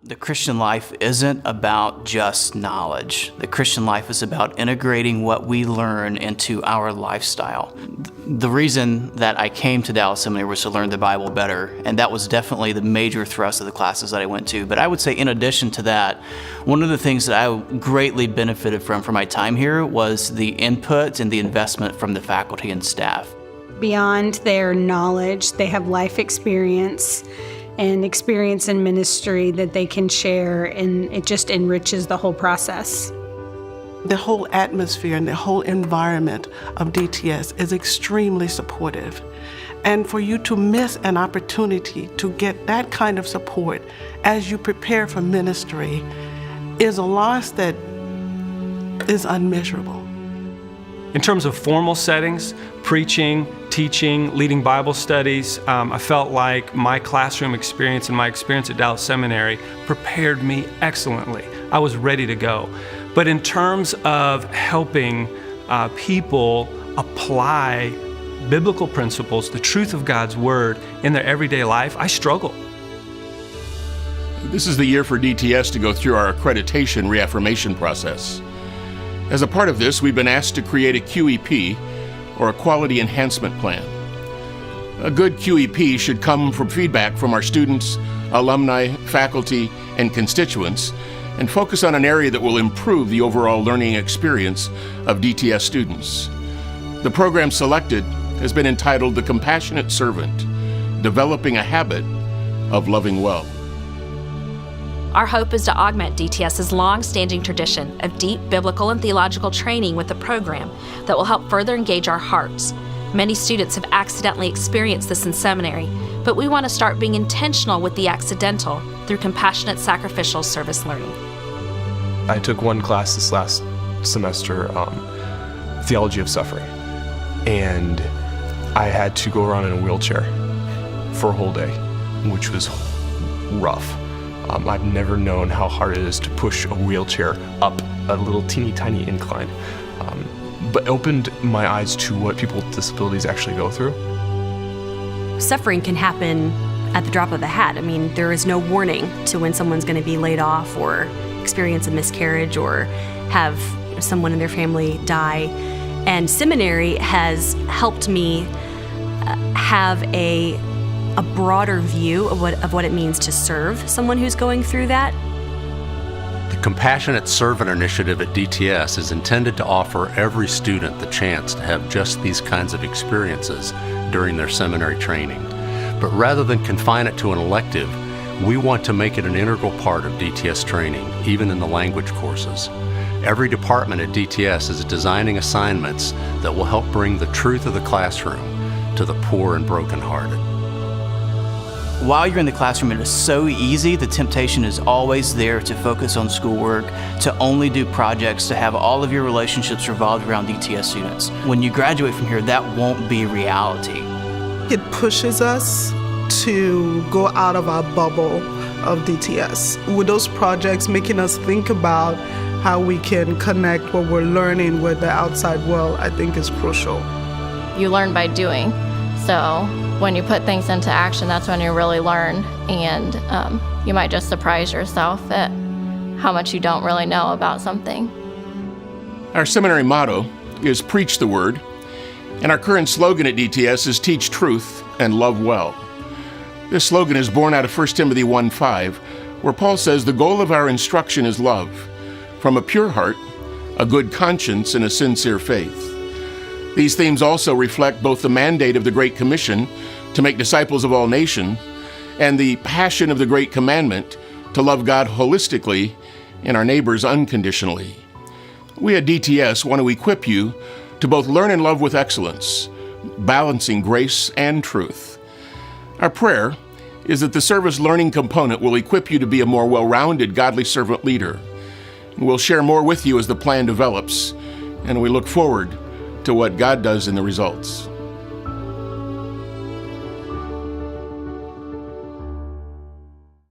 The Christian life isn't about just knowledge. The Christian life is about integrating what we learn into our lifestyle. The reason that I came to Dallas Seminary was to learn the Bible better, and that was definitely the major thrust of the classes that I went to. But I would say in addition to that, one of the things that I greatly benefited from my time here was the input and the investment from the faculty and staff. Beyond their knowledge, they have life experience and experience in ministry that they can share, and it just enriches the whole process. The whole atmosphere and the whole environment of DTS is extremely supportive. And for you to miss an opportunity to get that kind of support as you prepare for ministry is a loss that is unmeasurable. In terms of formal settings, preaching, teaching, leading Bible studies, I felt like my classroom experience and my experience at Dallas Seminary prepared me excellently. I was ready to go. But in terms of helping people apply biblical principles, the truth of God's Word in their everyday life, I struggle. This is the year for DTS to go through our accreditation reaffirmation process. As a part of this, we've been asked to create a QEP, or a Quality Enhancement Plan. A good QEP should come from feedback from our students, alumni, faculty, and constituents, and focus on an area that will improve the overall learning experience of DTS students. The program selected has been entitled The Compassionate Servant, Developing a Habit of Loving Well. Our hope is to augment DTS's long-standing tradition of deep biblical and theological training with a program that will help further engage our hearts. Many students have accidentally experienced this in seminary, but we want to start being intentional with the accidental through compassionate sacrificial service learning. I took one class this last semester, Theology of Suffering, and I had to go around in a wheelchair for a whole day, which was rough. I've never known how hard it is to push a wheelchair up a little teeny tiny incline, but opened my eyes to what people with disabilities actually go through. Suffering can happen at the drop of a hat. I mean, there is no warning to when someone's going to be laid off or experience a miscarriage or have someone in their family die. And seminary has helped me have a broader view of what it means to serve someone who's going through that. The Compassionate Servant Initiative at DTS is intended to offer every student the chance to have just these kinds of experiences during their seminary training. But rather than confine it to an elective, we want to make it an integral part of DTS training, even in the language courses. Every department at DTS is designing assignments that will help bring the truth of the classroom to the poor and brokenhearted. While you're in the classroom, it is so easy. The temptation is always there to focus on schoolwork, to only do projects, to have all of your relationships revolved around DTS students. When you graduate from here, that won't be reality. It pushes us to go out of our bubble of DTS. With those projects, making us think about how we can connect what we're learning with the outside world, I think is crucial. You learn by doing. So when you put things into action, that's when you really learn, and you might just surprise yourself at how much you don't really know about something. Our seminary motto is Preach the Word, and our current slogan at DTS is Teach Truth and Love Well. This slogan is born out of 1 Timothy 1:5, where Paul says the goal of our instruction is love, from a pure heart, a good conscience, and a sincere faith. These themes also reflect both the mandate of the Great Commission to make disciples of all nations and the passion of the Great Commandment to love God holistically and our neighbors unconditionally. We at DTS want to equip you to both learn and love with excellence, balancing grace and truth. Our prayer is that the service learning component will equip you to be a more well-rounded, godly servant leader. We'll share more with you as the plan develops, and we look forward to what God does in the results.